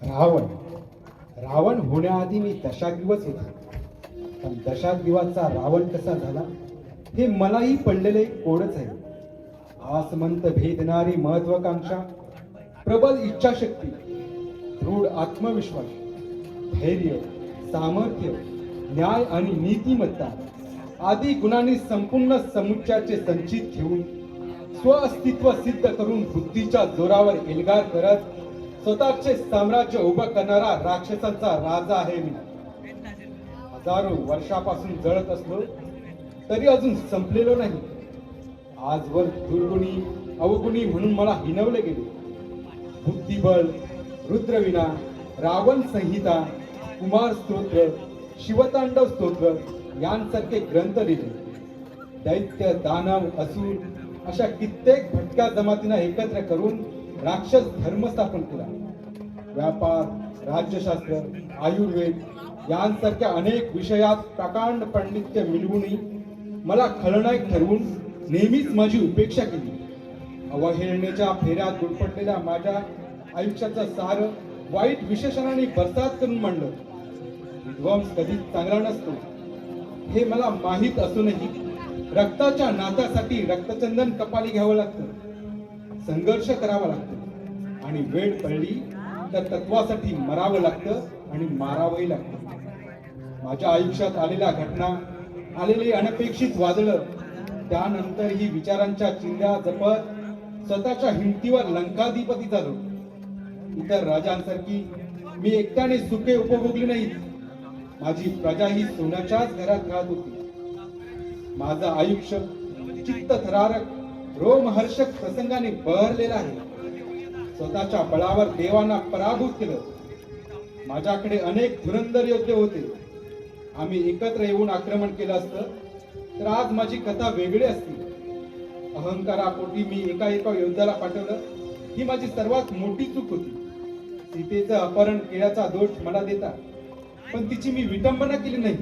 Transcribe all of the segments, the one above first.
रावण रावण होण्याआधी मी दशाग्रीवच होतो, पण दशाग्रीवाचा रावण कसा झाला हे मलाही पडलेले कोडच आहे. आसमंत भेदणारी महत्वाकांक्षा, प्रबल इच्छाशक्ती, दृढ आत्मविश्वास, धैर्य, सामर्थ्य, न्याय आणि नीतिमत्ता आदी गुणांनी संपूर्ण समुच्चयाचे संचित घेऊन स्वअस्तित्व सिद्ध करून बुद्धीच्या जोरावर एल्गार करत स्वतःचे साम्राज्य उभं करणारा राक्षसांचा राजा आहे मी. हजारो वर्षापासून जळत असलो तरी अजून संपलेलो नाही. आजवर दुर्गुणी अवगुणी म्हणून मला हिणवले गेले. बुद्धिबळ, रुद्रवीणा, रावण संहिता, कुमार स्तोत्र, शिवतांडव स्तोत्र यांसारखे ग्रंथ लिहिले. दैत्य, दानव, असुर अशा कित्येक भटक्या जमातींना एकत्र करून राक्षस धर्म स्थापन केला. व्यापार, राज्यशास्त्र, आयुर्वेद यांसारख्या अनेक विषयात प्रकांड पांडित्य मिळवूनही मला खलनायक ठरवून नेहमीच माझी उपेक्षा केली. अवहेलनेच्या फेऱ्यात गुरफटलेल्या माझ्या आयुष्याचा सार वाईट विशेषणाने बरसात करून मांडलं. विध्वंस कधीच चांगला नसतो हे मला माहीत असूनही रक्ताच्या नात्यासाठी रक्तचंदन कपाली घ्यावं लागतं, संघर्ष करावा लागतो आणि वेळ पडली तर तत्वासाठी मरावं लागतं आणि मारावंही लागतं. माझ्या आयुष्यात आलेल्या घटना, आलेले अनपेक्षित वादळ, त्यानंतरही विचारांच्या चिंध्या जपत स्वतःच्या हिमतीवर लंकाधिपती झालो. इतर राजांसारखी मी एकट्याने सुखे उपभोगली नाहीत. माझी प्रजा ही सोन्याच्याच घरात राहत होती. माझं आयुष्य चित्तथरारक, रोमहर्षक प्रसंगाने बहरलेला आहे. स्वतःच्या बळावर देवांना पराभूत केलं. माझ्याकडे अनेक धुरंधर योद्धे होते. आम्ही एकत्र येऊन आक्रमण केलं असतं तर आज माझी कथा वेगळी असती. अहंकारापोटी मी एका योद्ध्याला पाठवलं ही माझी सर्वात मोठी चूक होती. सीतेचं अपहरण केल्याचा दोष मला देता, पण तिची मी विटंबना केली नाही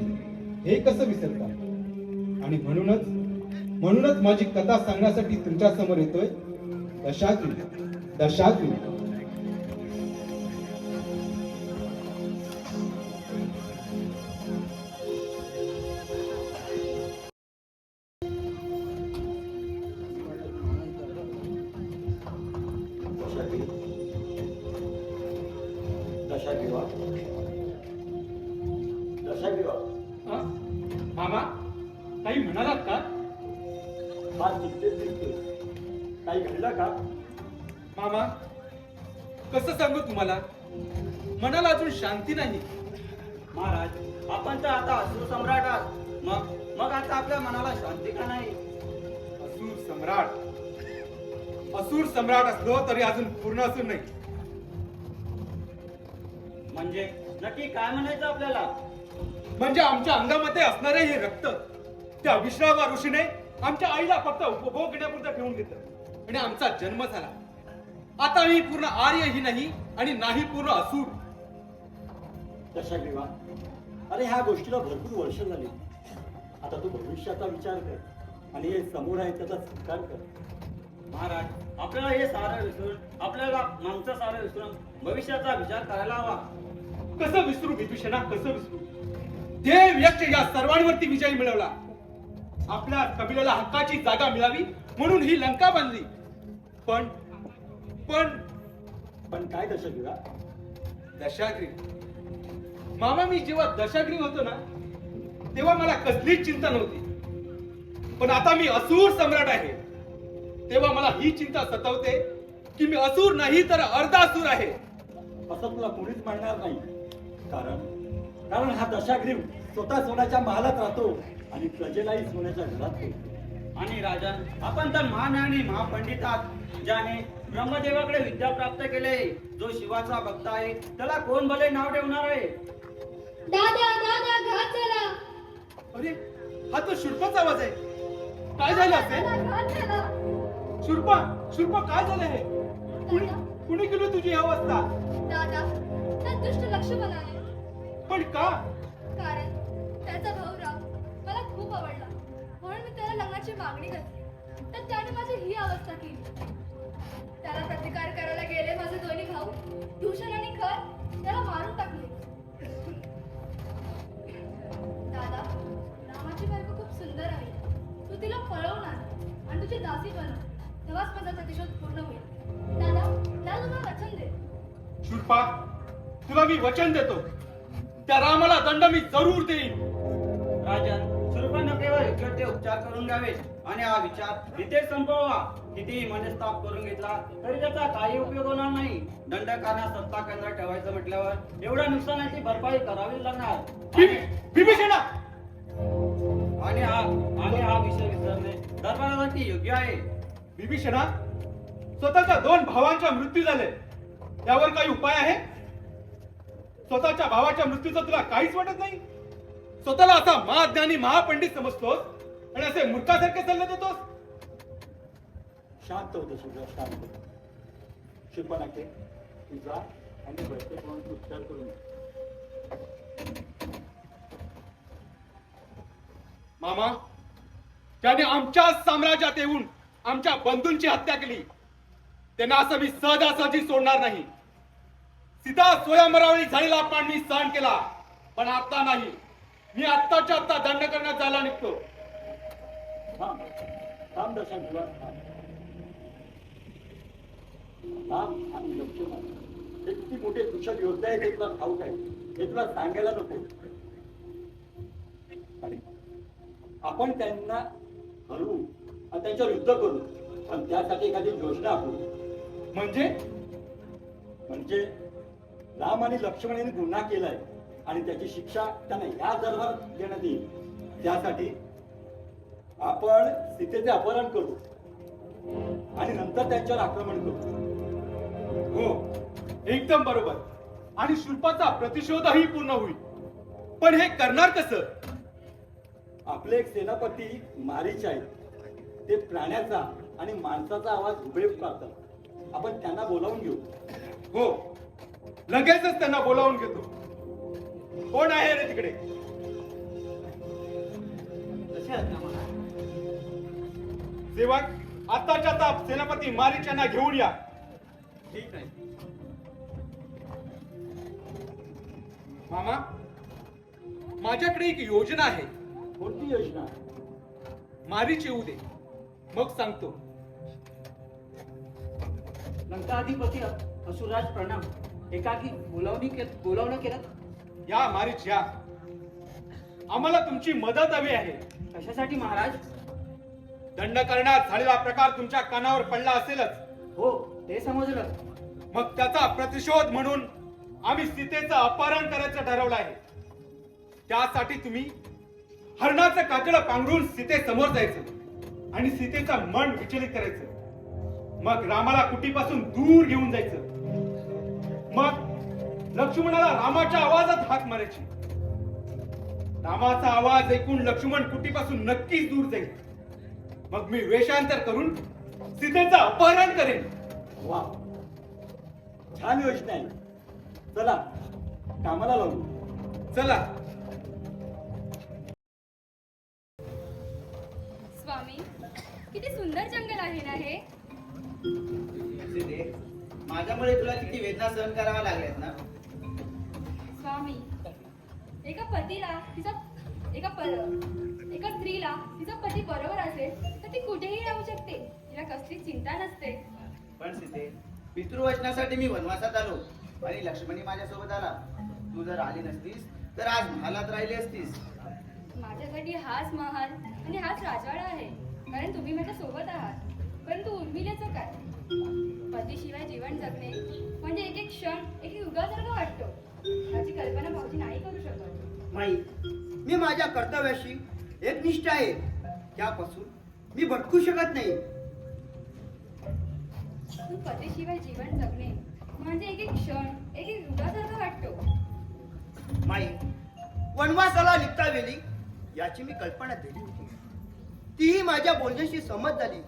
हे कसं विसरता? आणि म्हणूनच माझी कथा सांगण्यासाठी तुमच्या समोर येतोय. दशाग्री मामा, काही म्हणालात का? फार चिंतेत दिसतोय. काही घडलं का? मामा, कसं सांगू तुम्हाला, मनाला अजून शांती नाही. महाराज, आपण तर आता असुर सम्राट आहात. मग आता आपल्या मनाला शांती का नाही? असुर सम्राट असलो तरी अजून पूर्ण असून नाही. म्हणजे नक्की काय म्हणायचं आपल्याला? म्हणजे आमच्या अंगामध्ये असणारे हे रक्त त्या विश्रावा ऋषीने आमच्या आईला फक्त उपभोग घेण्यापुरतं ठेवून घेतलं आणि आमचा जन्म झाला. आता मी पूर्ण आर्यही नाही आणि नाही पूर्ण असुर. दशाग्रीवा, अरे ह्या गोष्टीला भरपूर वर्ष झाली. आता तू भविष्याचा विचार कर आणि हे समोर आहे त्याचा स्वीकार कर. महाराज, आपल्याला हे सारं विसरून, आपल्याला मागचं सारं विसरून भविष्याचा विचार करायला हवा. कसं विसरू विदूषणा, कसं विसरू? देव यक्ष या सर्वांवरती विजय मिळवला. आपल्या कबिलेला हक्काची जागा मिळावी म्हणून ही लंका बांधली. पण पण पण काय दशाग्रीवा? दशाग्री मामा, मी जेव्हा दशाग्री होतो ना तेव्हा मला कसलीच चिंता नव्हती. पण आता मी असुर सम्राट आहे तेव्हा मला ही चिंता सतावते की मी असुर नाही तर अर्धासुर आहे. असं तुला कोणीच म्हणणार नाही. कारण हा दशाग्रीव स्वतः सोन्याच्या महालात राहतो आणि प्रजेलाही सोन्याच्या घरात ठेवतो. आणि राजन, आपण तर महाज्ञानी महापंडित आहात, ज्याने ब्रह्मदेवाकडे विद्या प्राप्त केले. जो शिवाचा भक्त आहे त्याला कोण भले नाव ठेवणार आहे? दादा दादा घात झाला. अरे हा तो शूर्पाचा आवाज आहे. काय झालं असेल? दादा, घात झाला. शूर्पा काय झालं हे? कुणी केली तुझी ही अवस्था? दादा त्या दुष्ट लक्ष्मण आहे. पण का? कारण त्याचा भाऊ राम मला खूप आवडला म्हणून मी त्याला लग्नाची मागणी घातली, तर त्याने माझी ही अवस्था केली. त्याला प्रतिकार करायला गेले माझे दोन्ही भाऊ दूषण आणि खर त्याला मारून टाकले. दादा रामाची बायको खूप सुंदर आहे. तू तिला पळवणार आणि तुझी दासी बनव, तेव्हाच माझा प्रतिशोध पूर्ण होईल. दादा त्याला तुला वचन दे. शूर्पा, तुला मी वचन देतो, त्या रामाला दंड मी जरूर देईन. राजन, स्वरूपानं केवळ योग्य ते उपचार करून घ्यावेत आणि हा विचार इथे संपवा. कितीही मनस्ताप करून घेतला तरी त्याचा काही उपयोग होणार नाही. दंडकांना सत्ता केंद्रात ठेवायचं म्हटल्यावर एवढ्या नुकसानाची भरपाई करावी लागणार. विभीषणा, आणि हा विषय विसरणे दरबारासाठी योग्य आहे. विभीषणा, स्वतःच्या 2 भावांचा मृत्यू झाले, त्यावर काही उपाय आहे? स्वतःच्या भावाच्या मृत्यूचं तुला काहीच वाटत नाही? स्वतःला असा महाज्ञानी महापंडित समजतोस आणि असे मूर्खासारखे सल्ले देतोस? शांत होतं शुद्ध, शांत. शिल्पनाके तू जा आणि बैठक म्हणून उपचार करून ये. मामा, त्याने आमच्या साम्राज्यात येऊन आमच्या बंधूंची हत्या केली. त्यांना असं मी सहजासहजी सोडणार नाही. सीता स्वयंवरावळी झालेला अपमान मी सहन केला, पण आता नाही. मी आत्ताच्या आत्ता दंड करण्यात जायला निघतो. थांब दशाग्रीवा, थांब आणि लक्ष्मण हे किती मोठे कुशल योद्धे आहेत हे तुला ठाऊक आहे. हे तुला सांगायला नको. आणि आपण त्यांना हरवू आणि त्यांच्यावर युद्ध करू, पण त्यासाठी एखादी योजना आखू. म्हणजे राम आणि लक्ष्मण यांनी गुन्हा केलाय आणि त्याची शिक्षा त्यांना या दरबारात देण्यात येईल. त्यासाठी आपण सीतेचे अपहरण करू आणि नंतर त्यांच्यावर आक्रमण करू. हो, एकदम बरोबर. आणि शूर्पाचा प्रतिशोधही पूर्ण होईल. पण हे करणार कसं? आपले एक सेनापती मारीच आहेत. ते प्राण्याचा आणि माणसाचा आवाज उभे करतात. आपण त्यांना बोलावून घेऊ. हो, लगेचच त्यांना बोलावून घेतो. कोण आहे रे तिकडे? सेवक, आत्ताच्या आता सेनापती मारीच यांना घेऊन या. ठीक आहे. मामा, माझ्याकडे एक योजना आहे. कोणती योजना? मारीच येऊ दे, मग सांगतो. लंकाधिपती असुराज प्रणाम. एकाकी बोलावणं केलं. या मारीच या. आम्हाला तुमची मदत हवी आहे. कशासाठी महाराज? दंड करण्यात झालेला प्रकार तुमच्या कानावर पडला असेलच. हो, ते समजलं. मग त्याचा प्रतिशोध म्हणून आम्ही सीतेचं अपहरण करायचं ठरवलं आहे. त्यासाठी तुम्ही हरणाचं कातडं पांघरून सीतेसमोर जायचं आणि सीतेचं मन विचलित करायचं. मग रामाला कुटीपासून दूर घेऊन जायचं. मग लक्ष्मणाला रामाच्या आवाजात हाक मारायची. रामाचा आवाज ऐकून लक्ष्मण कुटीपासून नक्कीच दूर जाईल. मग मी वेषांतर करून सीतेचं अपहरण करेन. वा, छान योजना आहे. चला कामाला लागू. चला. स्वामी किती सुंदर जंगल आहे ना हे. माझ्यामुळे तुला किती वेदना सहन कराव्या लागल्यात ना. स्वामी एका स्त्रीला तिचा पती बरोबर असेल तर ती कुठेही राहू शकते. तिला कसली चिंता नसते. पण सीते, पितृवचनासाठी मी वनवासात आलो आणि लक्ष्मणी माझ्यासोबत आला. तू जर आली नसतीस तर आज महालात राहिली असतीस. माझ्यासाठी हाच महाल आणि हाच राजवाडा आहे, कारण तुम्ही माझ्या सोबत आहात. परंतु उर्मिलेचं काय? पतीशिवाय जीवन जगणे म्हणजे एक एक क्षण एक एक युगासारखा वाटतो. ह्याची कल्पना भाऊजी नाही करू शकत. माई, मी माझ्या कर्तव्याशी एकनिष्ठ आहे. त्यापासून मी भटकू शकत नाही. पण पतीशिवाय जीवन जगणे म्हणजे एक एक क्षण एक एक युगासारखा वाटतो. माई, वनवासाला निघता वेळी याची मी कल्पना दिली होती. तीही माझ्या बोलण्याशी सहमत झाली.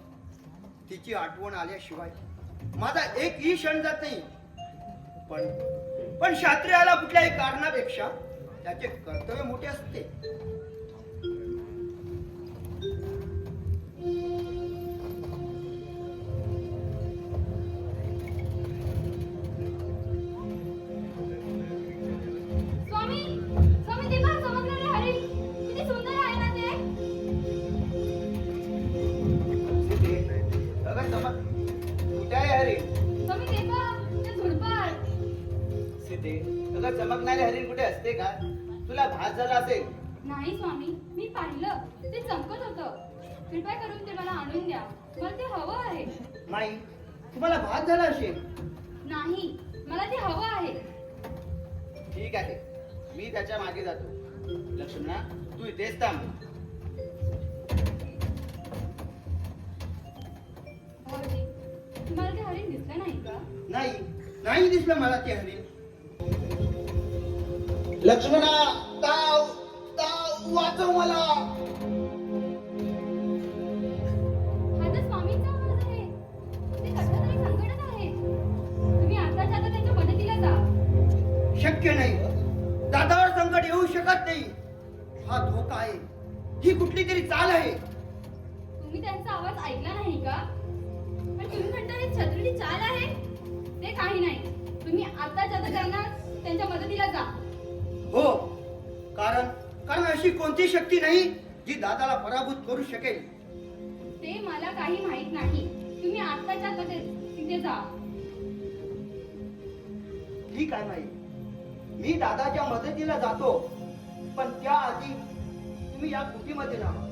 तिची आठवण आल्याशिवाय माझा एकही क्षण जात नाही. पण शास्त्रीयाला कुठल्याही कारणापेक्षा त्याचे कर्तव्य मोठे असते. स्वामी स्वामी ते पहा चमकणारे हरिण. किती सुंदर आहे ना ते. कुठे आहे हरिण? स्वामी ते पहा ते झुडपाळ. सीते, अगं चमकणारे हरिण कुठे असते का? तुला भास झाला असेल. नाही स्वामी, मी पाहिलं ते चमकत होतं. कृपया करून ते मला आणून द्या. मला ते हवं आहे. माई, तुम्हाला भास झाला असेल. नाही, मला ते हवं आहे. ठीक आहे, मी त्याच्या मागे जातो. लक्ष्मणा, तू इथेच थांब. भाऊजी, तुम्हाला ते हरिण दिसलं नाही का? नाही दिसलं मला ते हरिण. लक्ष्मणा, ताव ताव, वाचव मला. हा तर स्वामींचा आवाज आहे. ते कसलं तरी संकटात आहे. तुम्ही आताच्या आता त्यांच्या मदतीला जा. शक्य नाही. दादावर संकट येऊ शकत नाही. हा धोका आहे. ही कुठली तरी चाल आहे. तुम्ही त्यांचा आवाज ऐकला नाही का? पण तुम्ही म्हणता ही छत्रीची चाल आहे. ते काही नाही. तुम्ही आताच्या आता त्यांच्या मदतीला जा. हो, कारण अशी कोणती शक्ती नाही जी दादाला पराभूत करू शकेल. ते मला काही माहित नाही. तुम्ही आताच्या आता तिथे जा. ठीक आहे माई, मी दादाच्या मदतीला जातो. पण त्याआधी तुम्ही या कुटीमध्ये राहा.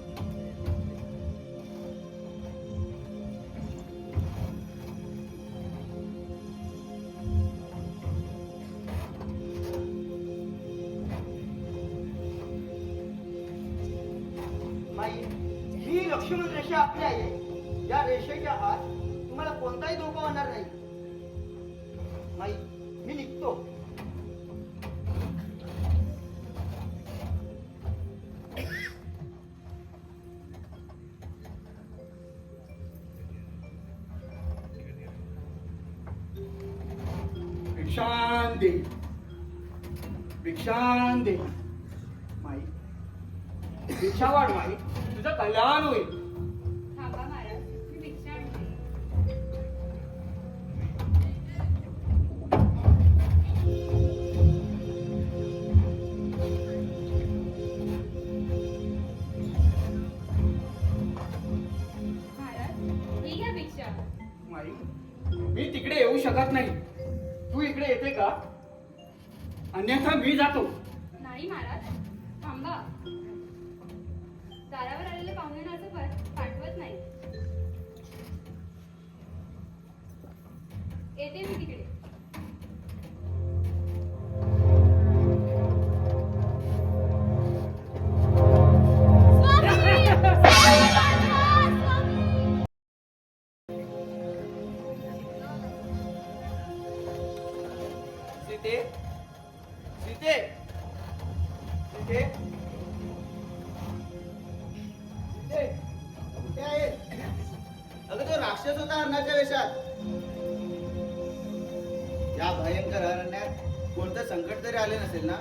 माई, ही लक्ष्मण रेषा आपली आहे. या रेषेच्या आत तुम्हाला कोणताही धोका होणार नाही. माई, मी निघतो. भिक्षान दे माई. भिक्षा वाढ माई, तुझं कल्याण होईल. थांबा महाराज, मी भिक्षा आणते. महाराज, ही घ्या भिक्षा. माई, मी तिकडे येऊ शकत नाही. तू इकडे येते का? अन्यथा मी जातो. नाही महाराज, थांबा. दारावर आलेले पाहुण्यांना असं पाठवत नाही. येते मी तिकडे. सीते, सीते, सीते, सीते, कुठे आहे? अगं तो राक्षस होता अन्नाच्या वेशात. या भयंकर अरण्यात कोणतं संकट तरी आले नसेल ना?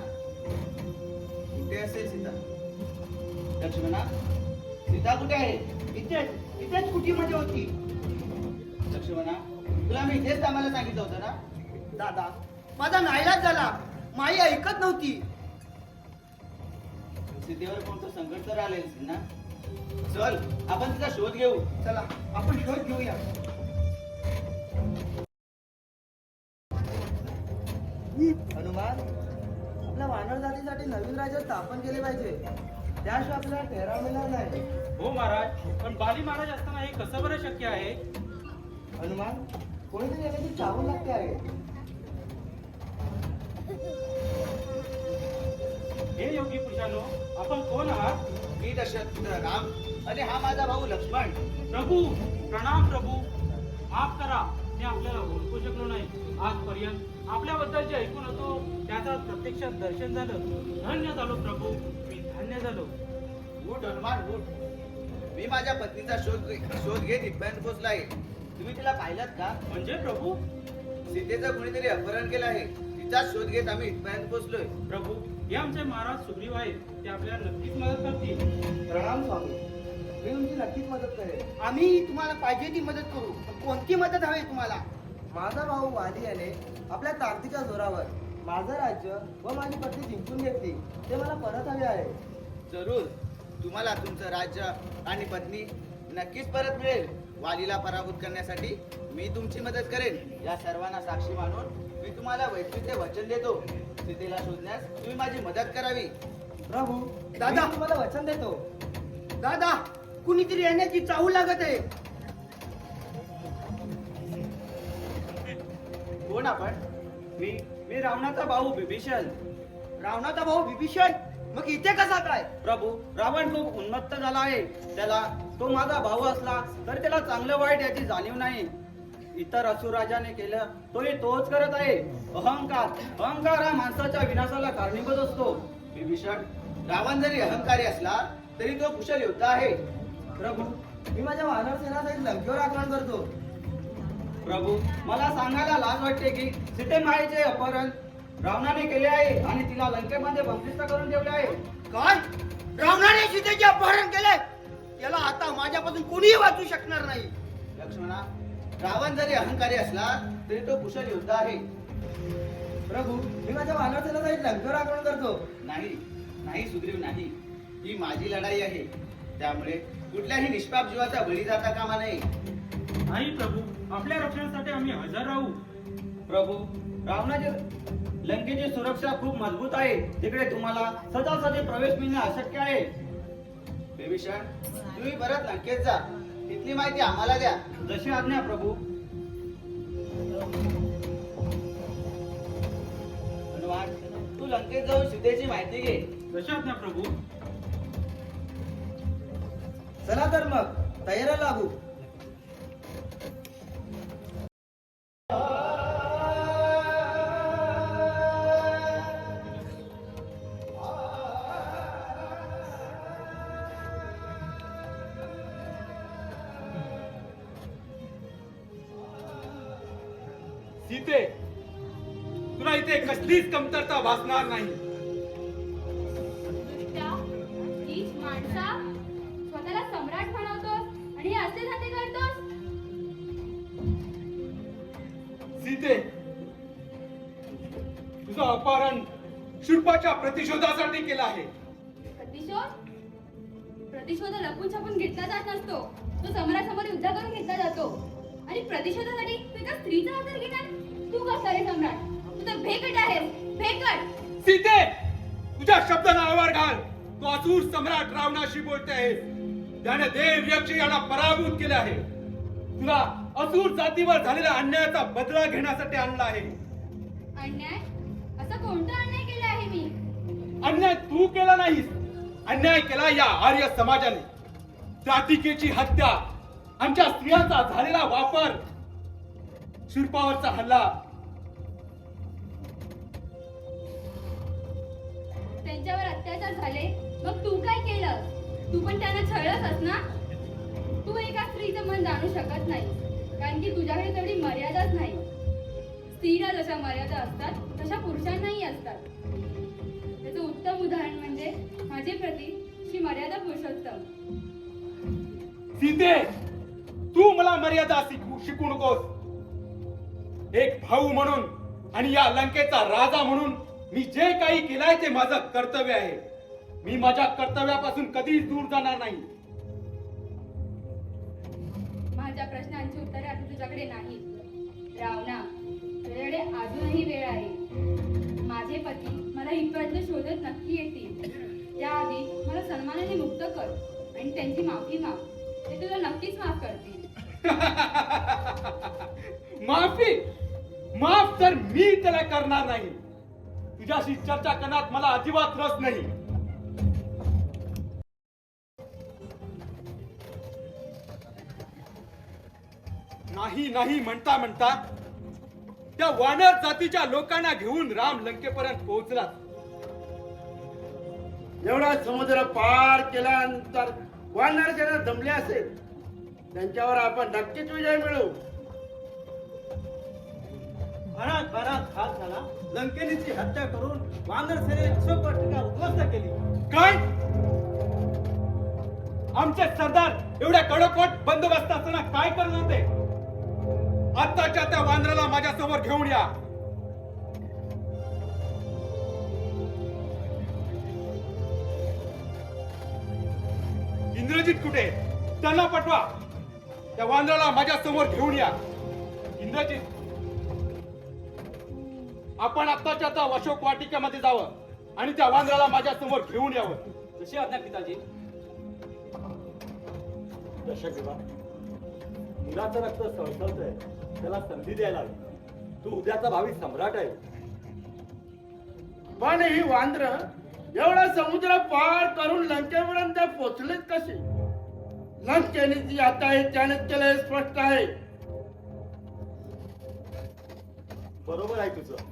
कुठे असेल सीता? लक्ष्मणा, सीता कुठे आहे? इथेच कुटीमध्ये होती. लक्ष्मणा, तुला मी इथेच थांबायला सांगितलं होतं ना? दादा, माझा नाईलाज झाला. माई ऐकत नव्हती. सीतेवर कोणतं संकट तर आले असेल ना? चल, आपण तिचा शोध घेऊ. चला, आपण शोध घेऊया. हनुमान, आपल्या वानर जातीसाठी नवीन राज्य स्थापन केले पाहिजे. त्याशिवाय आपल्याला ठहराव मिळणार नाही. हो महाराज, पण बाली महाराज असताना हे कसं बरं शक्य आहे? हनुमान, कोणीतरी येण्याची चाहूल लागते आहे. हे योगी पुरुषांनो, आपण कोण आहात? मी दशरथ राम आणि हा माझा भाऊ लक्ष्मण. प्रभू, प्रणाम प्रभू. माफ करा, मी आपल्याला ओळखू शकलो नाही. आजपर्यंत आपल्याबद्दल जे ऐकून होतो त्याचा प्रत्यक्षात दर्शन झालं. धन्य झालो प्रभू, मी धन्य झालो. उठ हनुमान उठ. मी माझ्या पत्नीचा शोध घेत इथपर्यंत पोहोचला आहे. तुम्ही तिला पाहिलात का? म्हणजे प्रभू? सीतेचं कोणीतरी अपहरण केलं आहे. तिचा शोध घेत आम्ही इथपर्यंत पोहोचलोय. प्रभू, हे आमचे महाराज सुग्रीव आहेत. ते आपल्याला नक्कीच मदत करतील. प्रणाम स्वामी. मी तुमची नक्कीच मदत करेन. आम्ही तुम्हाला पाहिजे ती मदत करू. कोणती मदत हवी तुम्हाला? माझा भाऊ वाली याने आपल्या ताकदीच्या जोरावर माझं राज्य व माझी पत्नी जिंकून घेतली. ते मला परत हवे आहे. जरूर. तुम्हाला तुमचं राज्य आणि पत्नी नक्कीच परत मिळेल. वालीला पराभूत करण्यासाठी मी तुमची मदत करेन. या सर्वांना साक्षी मानून मी तुम्हाला वैद्यकीय वचन देतो. सीतेला शोधण्यास तुम्ही माझी मदत करावी. प्रभू, दादा तुम्हाला वचन देतो. दादा, कुणीतरी येण्याची चाहूल लागत आहे. कोण आपण? मी रावणाचा भाऊ विभीषण. रावणाचा भाऊ विभीषण? मग इथे कसा काय? प्रभू, रावण खूप उन्मत्त झाला आहे. तो माझा भाऊ असला तर त्याला चांगलं वाईट याची जाणीव नाही. इतर असुर राजाने केलं तोच करत आहे. अहंकार हा माणसाच्या विनाशाला कारणीभूत असतो. विभीषण, रावण जरी अहंकारी असला तरी तो कुशल योद्धा आहे. प्रभू, मी माझ्या वानर सेनासहित लंकेवर आक्रमण करतो. प्रभू, मला सांगायला लाज वाटते की सीतेमाईचे अपहरण रावणाने केले आहे आणि तिला लंकेमध्ये बंदिस्त करून ठेवले आहे. काय? रावणाने सीतेचे अपहरण केले? त्याला आता माझ्यापासून कोणीही वाचू शकणार नाही. लक्ष्मणा, रावण जरी अहंकारी असला तरी तो कुशल योद्धा आहे. प्रभू, मी माझ्या वानर सेनासहित लंकेवर आक्रमण करतो. नाही सुग्रीव, नाही. ही माझी लढाई आहे. त्यामुळे कुठल्याही निष्पाप जीवाचा बळी जाता कामा नये. नाही प्रभू, आपल्या रक्षणासाठी आम्ही हजर राहू. प्रभू, रावणाची लंकेची सुरक्षा खूप मजबूत आहे. तिकडे तुम्हाला सजासजी प्रवेश मिळणे अशक्य आहे. विभीषण, तुम्ही परत लंकेत जा. तिथली माहिती आम्हाला द्या. जशी आज्ञा प्रभू. हनुमान, तू लंकेत जाऊन सीतेची माहिती घे. जशी आज्ञा प्रभू. चला तर मग तयारी लागू. सीते, तुला इथे कसलीच कमतरता भासणार नाही. दुष्टा, नीच माणसा, स्वतःला सम्राट म्हणवतोस आणि हे असे धंदे करतोस? सीते, तुझं अपहरण शूर्पाच्या प्रतिशोधासाठी केलं आहे. प्रतिशोध? प्रतिशोध लपून छपून घेतला जात नसतो. तो सम्राटासमोर युद्ध करून घेतला जातो. आणि प्रतिशोधासाठी तू एका स्त्रीचा आधार घेणार? तू कसला रे सम्राट? तू तर भेकट आहेस, भेकट. सीते, तुझ्या शब्दांना आवर घाल. तो असुर सम्राट रावणाशी बोलते आहे. त्याने देव यक्ष यांना पराभूत केले आहे. तुला असुर जातीवर झालेल्या अन्यायाचा बदला घेण्यासाठी आणला आहे. अन्याय? असा कोणता अन्याय केला आहे मी? अन्याय तू केला नाहीस. अन्याय केला या आर्य समाजाने. जातिकेची हत्या, आमच्या स्त्रियांचा झालेला वापर, शूर्पावरचा हल्ला. त्यांच्यावर अत्याचार झाले, मग तू काय केलं? तू पण त्यांना छळलंस ना? तू एका स्त्रीचं मन जाणू शकत नाही, कारण की तुझ्याकडे तेवढी मर्यादाच नाही. स्त्रीला जशा मर्यादा असतात तशा पुरुषांनाही असतात. त्याचं उत्तम उदाहरण म्हणजे माझे प्रती श्री मर्यादा पुरुषोत्तम. सीते, तू मला मर्यादा शिकू नकोस. एक भाऊ म्हणून आणि या लंकेचा राजा म्हणून मी जे काही केलंय ते माझं कर्तव्य आहे. मी माझ्या कर्तव्यापासून कधीच दूर जाणार नाही. माझ्या प्रश्नांची उत्तरे आता तुझ्याकडे नाही. रावणा, तुझ्याकडे अजूनही वेळ आहे. माझे पती मला इथपर्यंत शोधत नक्की येतील. त्याआधी मला सन्मानाने मुक्त कर आणि त्यांची माफी माग. ते तुला नक्कीच माफ करतील. माफी माफ तर मी त्याला करणार नाही. तुझ्याशी चर्चा करण्यात मला अजिबात रस नाही. नाही नाही म्हणता म्हणता त्या वानर जातीच्या लोकांना घेऊन राम लंकेपर्यंत पोहोचला. एवढा समुद्र पार केल्यानंतर वानर ज्यांना दमले असेल त्यांच्यावर आपण नक्कीच विजय मिळवू. भरात भरात हात झाला. लंकेनीची हत्या करून वानर सेनेची चौपटीला उद्ध्वस्त केली. काय आमचे सरदार एवढ्या कडकवट बंदोबस्त असताना काय करत होते? आत्ताच्या त्या वानराला माझ्या समोर घेऊन या. इंद्रजित कुठे? त्यांना पाठवा. त्या वानराला माझ्या समोर घेऊन या. इंद्रजित, आपण आत्ताच्या आता अशोक वाटिकेमध्ये जावं आणि त्या वानराला माझ्या समोर घेऊन यावं. जशी आज्ञा पिताजी. दशक मुलाचं रक्त सळसळतंय, त्याला संधी द्यायला हवी. तू उद्याचा भावी सम्राट आहे. पण ही वांद्र एवढा समुद्र पार करून लंकेपर्यंत पोचलेच कसे? लंकेने जी आता आहे त्यानेच केलं हे स्पष्ट आहे. बरोबर आहे तुझं.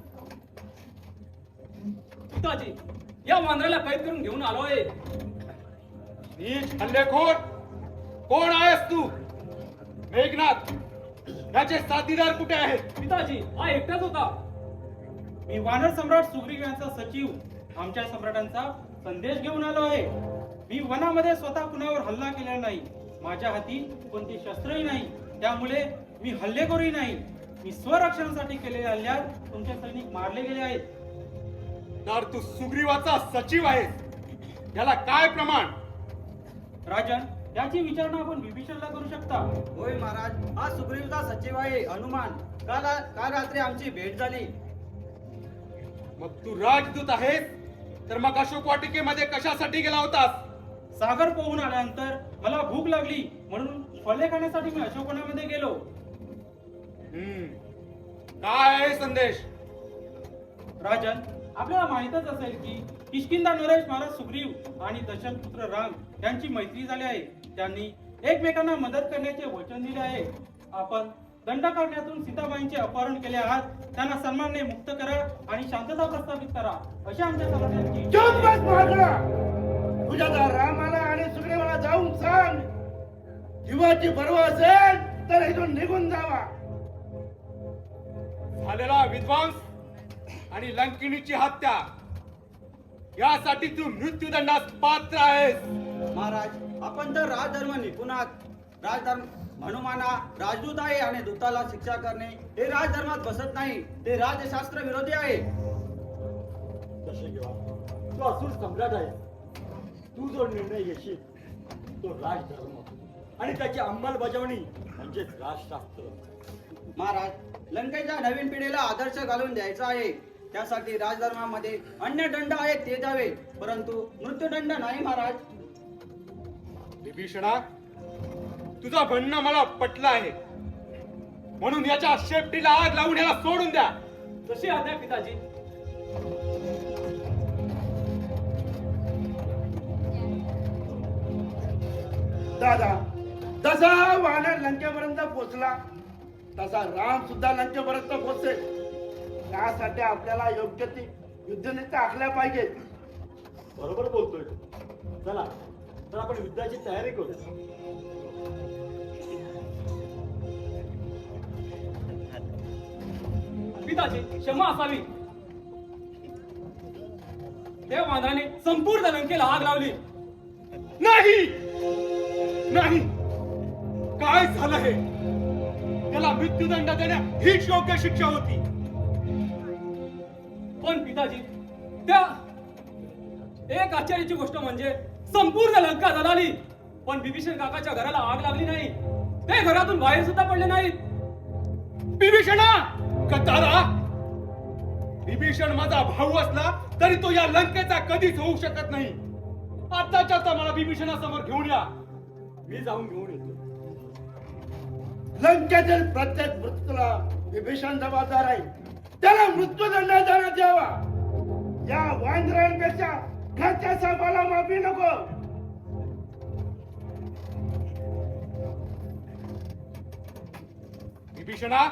पिताजी, या वानराला कैद करून घेऊन आलोय. नीच हल्लेखोर, कोण आहेस तू? मेघनाथ, त्याचे साथीदार कुठे आहेत? पिताजी, हा एकटाच होता. मी वानर सम्राट सुग्रीव यांचा सचिव, आमच्या सम्राटांचा संदेश घेऊन आलो आहे. मी वनामध्ये स्वतः कुणावर हल्ला केला नाही. माझ्या हाती कोणती शस्त्रही नाही. त्यामुळे मी हल्लेखोरही नाही. मी स्वरक्षणासाठी केलेल्या हल्ल्यात तुमचे सैनिक मारले गेले आहेत. तर तू सुग्रीवाचा सचिव आहेस, याला काय प्रमाण? राजन, याची विचारणा आपण विभीषणला करू शकता. होय महाराज, हा सुग्रीवचा सचिव आहे हनुमान. काल रात्री आमची भेट झाली. मग तू राजदूत आहेस, तर मग अशोक वाटिकेमध्ये कशासाठी गेला होतास? सागर पोहून आल्यानंतर मला भूक लागली म्हणून फळे खाण्यासाठी मी अशोकवनामध्ये गेलो. काय आहे संदेश? राजन, आपल्याला माहितच असेल की किष्किंधा नरेश महाराज सुग्रीव आणि दशरथपुत्र राम यांची मैत्री झाली आहे. त्यांनी एकमेकांना मदत करण्याचे वचन दिले आहे. आपण दंडकारण्यातून सीताबाईंचे अपहरण केले आहात. त्यांना सन्मानाने मुक्त करा आणि शांतता प्रस्थापित करा, अशी आमच्या सम्राटांची. चुप बस मागणा. तुझ्या त्या रामाला आणि सुग्रीवाला जाऊन सांग, जीवाची पर्वा असेल तर इथून निघून जावा. झालेला विध्वंस आणि लंकिनीची हत्या यासाठी तू मृत्यूदंडास पात्र आहेस. महाराज, आपण तर राजधर्म निपुण आहात. राजधर्म हनुमाना राजदूत आहे आणि दूताला शिक्षा करणे हे राजधर्मात बसत नाही. ते राजशास्त्र विरोधी आहे. दशक तू असून सम्राट आहे. तू जो निर्णय घेशील तो राजधर्म आणि त्याची अंमलबजावणी म्हणजेच राजशास्त्र. महाराज, लंकेच्या नवीन पिढीला आदर्श घालून द्यायचा आहे. त्यासाठी राजधर्मामध्ये अन्य दंड आहेत ते द्यावे, परंतु मृत्यूदंड नाही. महाराज, विभीषणा, तुझं म्हणणं मला पटलं आहे, म्हणून याच्या शेपटीला आग लावून याला सोडून द्या. जशी आज्ञा पिताजी. दादा, जसा वानर लंकेपर्यंत पोहोचला तसा राम सुद्धा लंकेपर्यंत पोहोचेल. त्यासाठी आपल्याला योग्य ती युद्धनीती आखल्या पाहिजे. बरोबर बोलतोय तू. चला तर आपण युद्धाची तयारी करू. पिताजी, क्षमा असावी. त्या वानराने संपूर्ण लंकेला आग लावली. नाही नाही, काय झालं हे? त्याला मृत्यूदंड देण्या हीच योग्य शिक्षा होती. पण पिताजी, त्या एक आश्चर्याची गोष्ट म्हणजे संपूर्ण लंका जळाली, पण विभीषण काकाच्या घराला आग लागली नाही. ते घरातून बाहेर सुद्धा पडले नाहीत. विभीषणा, कतारा, विभीषण माझा भाऊ असला तरी तो या लंकेचा कधीच होऊ शकत नाही. आताच्या आता मला विभीषणासमोर घेऊन या. मी जाऊन घेऊन येतो. लंकेतील प्रत्येक मृत्यूला विभीषण जबाबदार आहे. त्याला मृत्यूदंड देण्यात यावा. या वांद्र्यांपेक्षा घरच्या सापाला माफी नको. विभीषणा,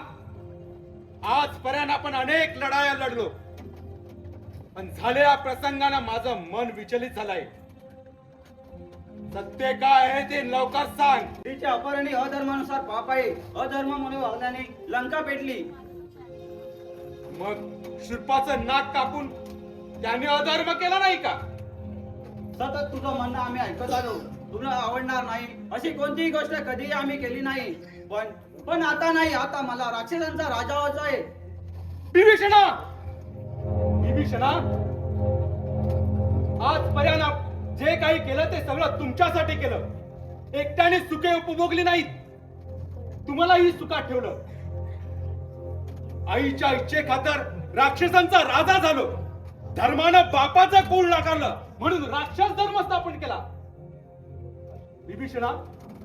आजपर्यंत आपण अनेक लढाया लढलो, पण झालेल्या प्रसंगानं माझं मन विचलित झालंय. सत्य काय आहे ते लवकर सांग. तिच्या अपहरणी अधर्मानुसार पाप आहे. अधर्म म्हणून वागण्याने लंका पेटली. मग शूर्पाचं नाक कापून त्याने अधर्म केला नाही का? सतत तुझं म्हणणं आम्ही ऐकत आलो. तुला आवडणार नाही अशी कोणतीही गोष्ट कधीही आम्ही केली नाही. पण आता नाही. आता मला राक्षसांचा राजा व्हायचा आहे. विभीषणा, विभीषणा, आजपर्यंत जे काही केलं ते सगळं तुमच्यासाठी केलं. एकट्याने सुखे उपभोगली नाहीत, तुम्हालाही सुखात ठेवलं. आईच्या इच्छेखातर राक्षसांचा राजा झालो. धर्मानं बापाचं कुळ नाकारलं म्हणून राक्षस धर्म स्थापन केला. विभीषणा,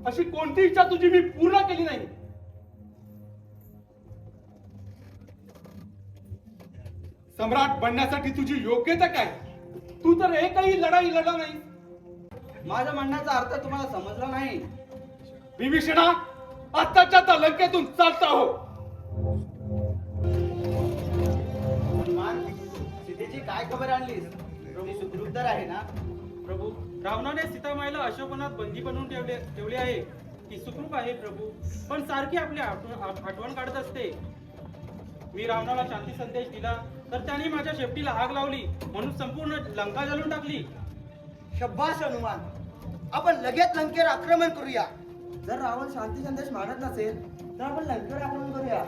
अशी कोणती इच्छा तुझी मी पूर्ण केली नाही. सम्राट बनण्यासाठी तुझी योग्यता काय? तू तर एकही लढाई लढला नाही. माझ्या म्हणण्याचा अर्थ तुम्हाला समजला नाही. विभीषणा, आत्ताच्या आता लंकेतून चालता हो. हनुमान, सीतेची काय खबर आणलीस? ती सुखरूप तर आहे ना? प्रभू, रावणाने सीतामाईला अशोकवनात बंदी बनवून ठेवले आहे. ती सुखरूप आहे प्रभू, पण सारखी आपली आठवण काढत असते. मी रावणाला शांती संदेश दिला तर त्याने माझ्या शेपटीला आग लावली म्हणून संपूर्ण लंका जळून टाकली. शब्बास हनुमान, आपण लगेच लंकेवर आक्रमण करूया. जर रावण शांती संदेश मानत नसेल तर आपण लंकेवर आक्रमण करूया.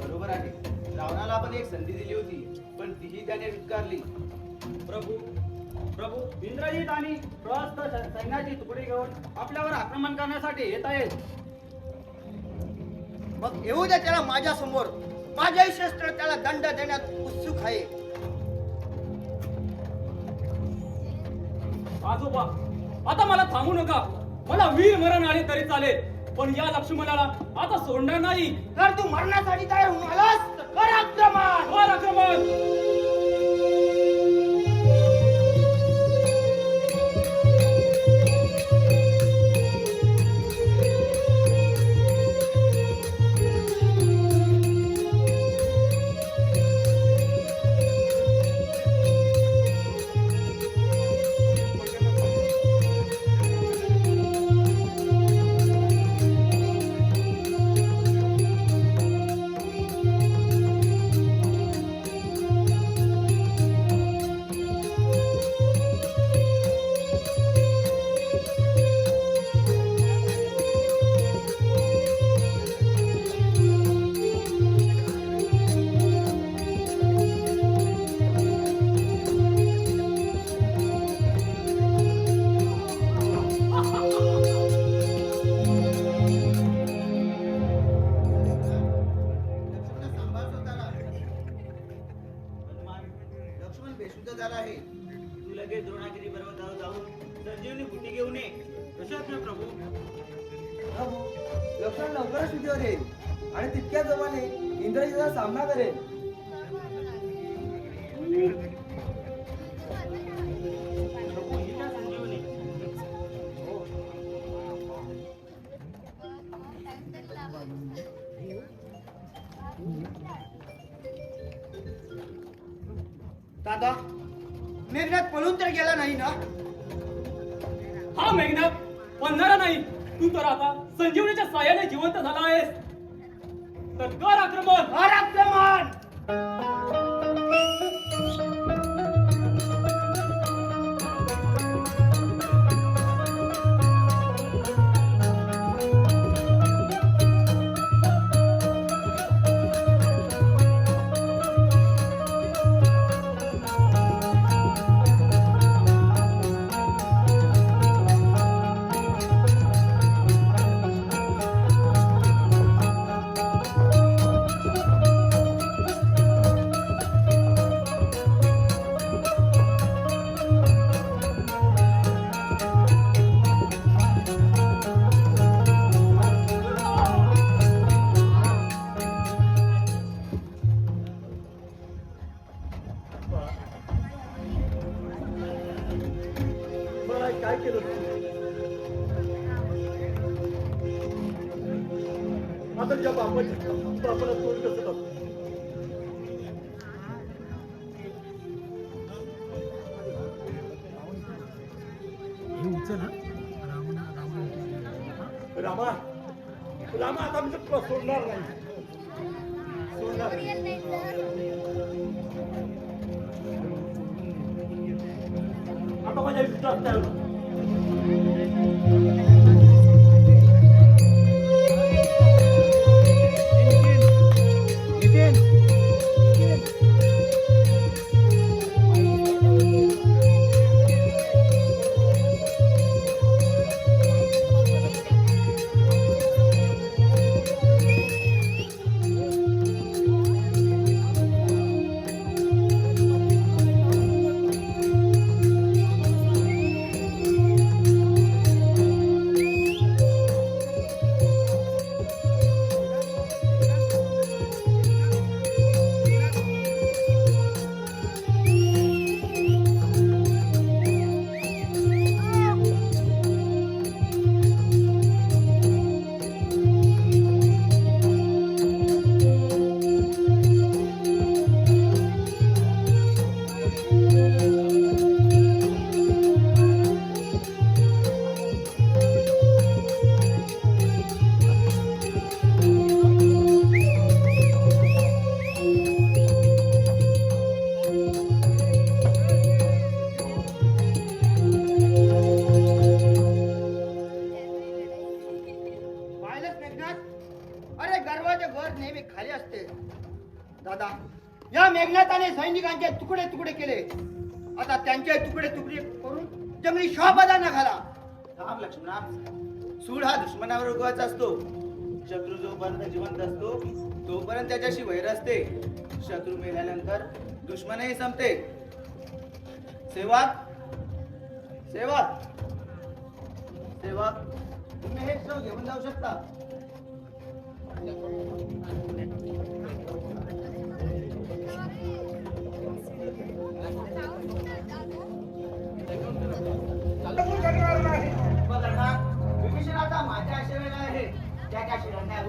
बरोबर आहे. रावणाला आपण एक संधी दिली होती, पण तीही त्याने स्वीकारली. प्रभू, इंद्रजित आणि प्रहस्त सैन्याची तुकडी घेऊन आपल्यावर आक्रमण करण्यासाठी येत आहेत. मग येऊ दे त्याला माझ्या समोर. माझ्याही शस्त्र त्याला दंड देण्यात उत्सुक आहे. आजोबा, आता मला थांबू नका. मला वीर मरण आले तरी चालेल, पण या लक्ष्मणाला आता सोडणार नाही. तर तू मरणासाठी तयार होऊन आलास तर कर आक्रमण. वर आक्रमण. बेशुद्ध झाला आहे. तू लगेच द्रोणागिरी पर्वतावर जाऊन संजीवनी बुटी घेऊन ये. कशात नाही प्रभू? प्रभू, लक्ष्मण लवकरच शुद्धीवर येईल आणि तितक्या जवळने इंद्रजितचा सामना करेल. प्रभू, ही काय संजीवनी? दादा, मेघनाथ पळून तर गेला नाही ना? हा मेघनाथ पडणारा नाही. तू तर आता संजीवनीच्या साह्याने जिवंत झाला आहेस. तर कर आक्रमण. कर आक्रमण. काय केलं तू? आता तुझ्या बापाला तोड कसं टाकू? रामा रामा आता मी तुला सोडणार नाही. सोडणार नाही. आता माझ्या विश्वास नाही. पाहिलंच मेघनाथ, अरे गर्वाचे घर नेहमी खाली असते. दादा, या मेघनाथाने सैनिकांचे तुकडे तुकडे केले. आता त्यांचे तुकडे तुकडे करून जंगली शहाबादांना घाला. राम लक्ष्मणा, सूड हा दुश्मनावर उगवायचा असतो. शत्रू जोपर्यंत जिवंत असतो तोपर्यंत त्याच्याशी वैर असते. शत्रू मेल्यानंतर दुश्मनही संपते. सेवक सेवक सेवक, तुम्ही हे शव घेऊन जाऊ शकता. करणार नाही. विभीषणाचा माझ्या आश्रयाला आहे. त्याच्याशी लढण्या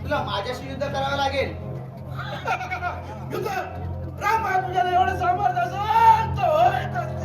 तुला माझ्याशी युद्ध करावं लागेल. युद्ध रामा तुझ्याला एवढं सामर्थ्य असेल तर होय तसं.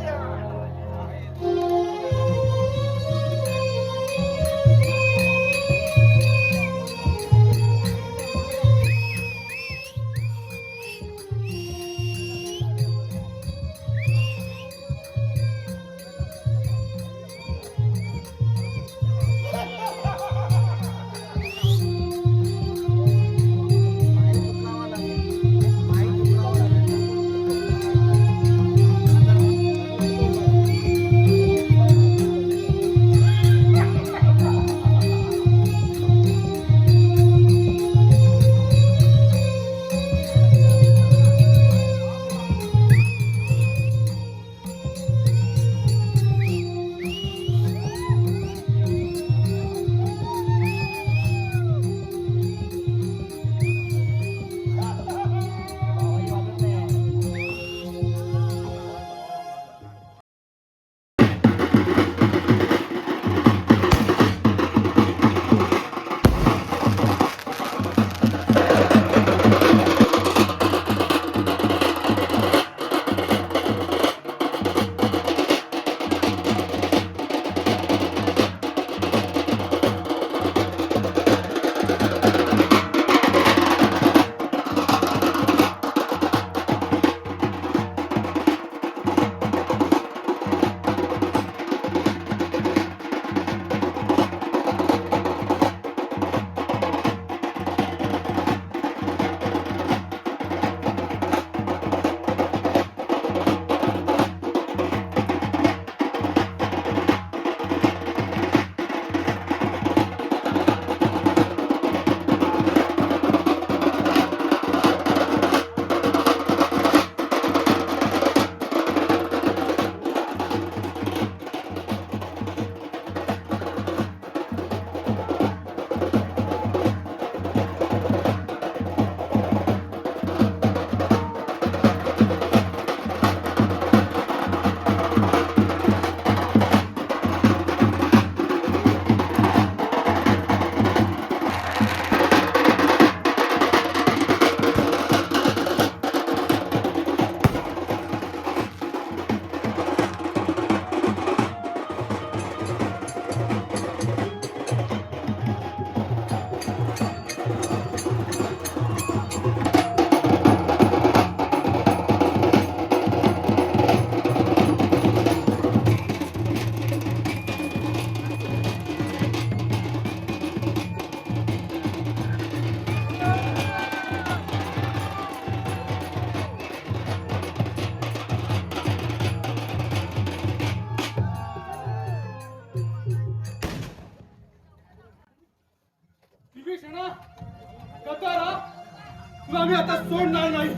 मी आता सोडणार नाही.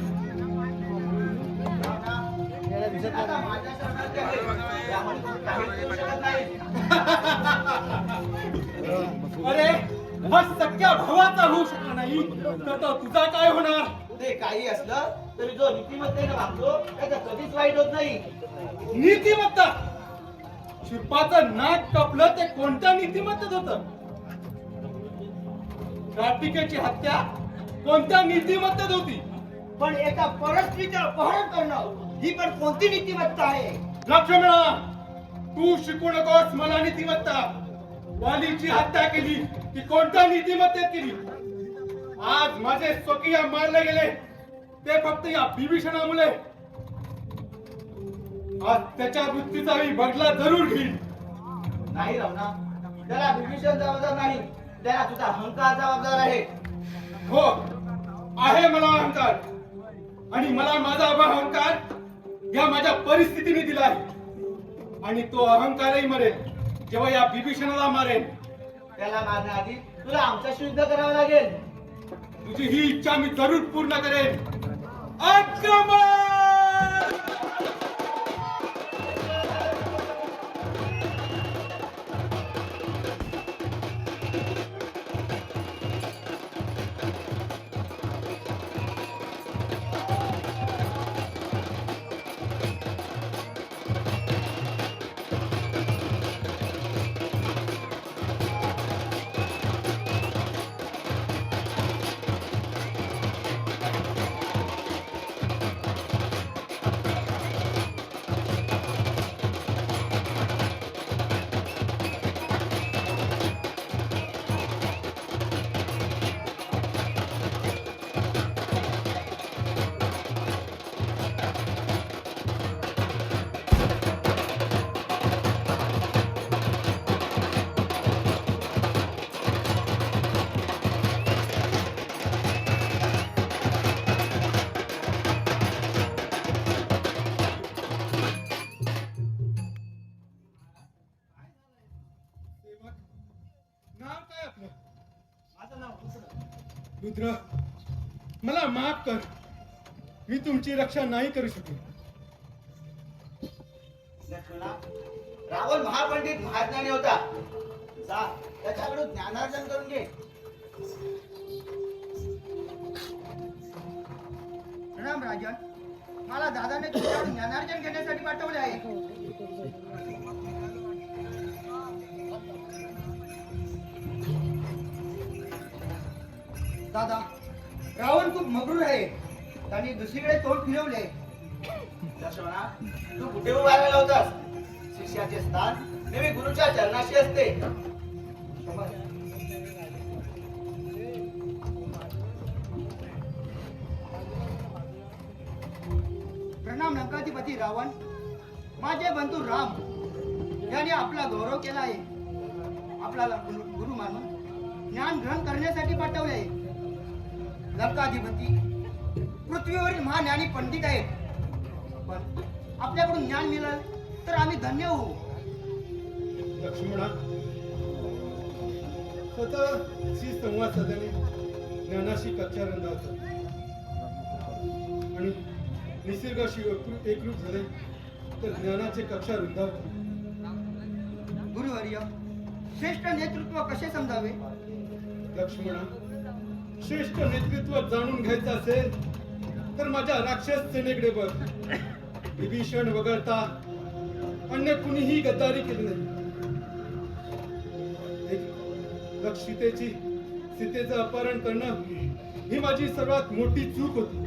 आता माझ्या शरणात आहे. त्यामुळे तू काही करू शकत नाही. अरे हा सख्या भावाचा होऊ शकला नाही तर तो तुझा काय होणार? ते काही असलं तरी जो नीतिमत्तेने वागतो त्याचा कधीच वाईट होत नाही. नीतिमत्ता? शिरपाचं नाक कापलं ते कोणत्या नीतिमत्तेत होतं? कार्तिकेची हत्या कोणत्या नीतिमत्तेत होती? पण एका परस्त्रीचं अपहरण करणं ही पण कोणती नीतिमत्ता आहे? लक्ष्मणा, तू शिकू नकोस मला नीतिमत्ता. वालीची हत्या केली ती कोणत्या नीतिमत्तेत केली? आज माझे स्वकीय मारले गेले ते फक्त या विभीषणामुळे. आज त्याच्या वृत्तीचा मी बदला जरूर घेईन. नाही रावणा, त्याला विभीषण जबाबदार नाही, त्याला तुझा अहंकार जबाबदार आहे. हो, आहे मला अहंकार, आणि मला माझा अहंकार या माझ्या परिस्थितीने दिला आहे. आणि तो अहंकारही मरेल जेव्हा या विभीषणाला मारेल. त्याला मारण्याआधी तुला आमच्याशी युद्ध करावं लागेल. तुझी ही इच्छा मी जरूर पूर्ण करेन. आक्रमण! नाव काय आपलं? माझं नाव रुद्र. रुद्र, मला माफ कर. मी तुमची रक्षा नाही करू शकलो. लक्ष्मणा, रावण महापंडित महाज्ञानी होता. जा त्याच्याकडून ज्ञानार्जन करून घे. प्रणाम राजन, मला दादाने तुझ्याकडून ज्ञानार्जन घेण्यासाठी पाठवले आहे. दादा, रावण खूप मगरूर आहे. त्यांनी दुसरीकडे तोंड फिरवले. लक्ष्मणा, तू कुठे उभा राहिला होतास? शिष्याचे स्थान नेहमी गुरुच्या चरणाशी असते. प्रणाम लंकाधिपती रावण. माझे बंधू राम यांनी आपला गौरव केला आहे. आपल्याला गुरु मानून ज्ञान ग्रहण करण्यासाठी पाठवले आहे. लंकाधिपती पृथ्वीवरील महाज्ञानी पंडित आहेत, पण आपल्याकडून ज्ञान मिळालं तर आम्ही धन्य होऊ. लक्ष्मणा, स्वतःशी संवाद साधणे ज्ञानाशी कच्चा रंगावतात आणि निसर्गाशी एकरूप झाले तर ज्ञानाचे कक्षा रुंदावतात. गुरुवर्य, श्रेष्ठ नेतृत्व कसे समजावे? लक्ष्मणा, श्रेष्ठ नेतृत्व जाणून घ्यायचं असेल तर माझ्या राक्षस सेनेकडे बघ. विभीषण वगळता अन्य कुणीही गद्दारी केली नाही. एक सीतेचं अपहरण करणं ही माझी सर्वात मोठी चूक होती.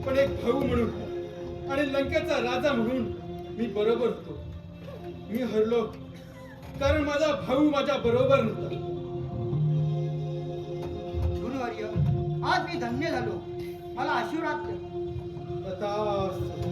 पण एक भाऊ म्हणून आणि लंकेचा राजा म्हणून मी बरोबर होतो. मी हरलो कारण माझा भाऊ माझ्या बरोबर नव्हता. गुरुवर्य, आज मी धन्य झालो. मला आशीर्वाद द्या. तथास्तु.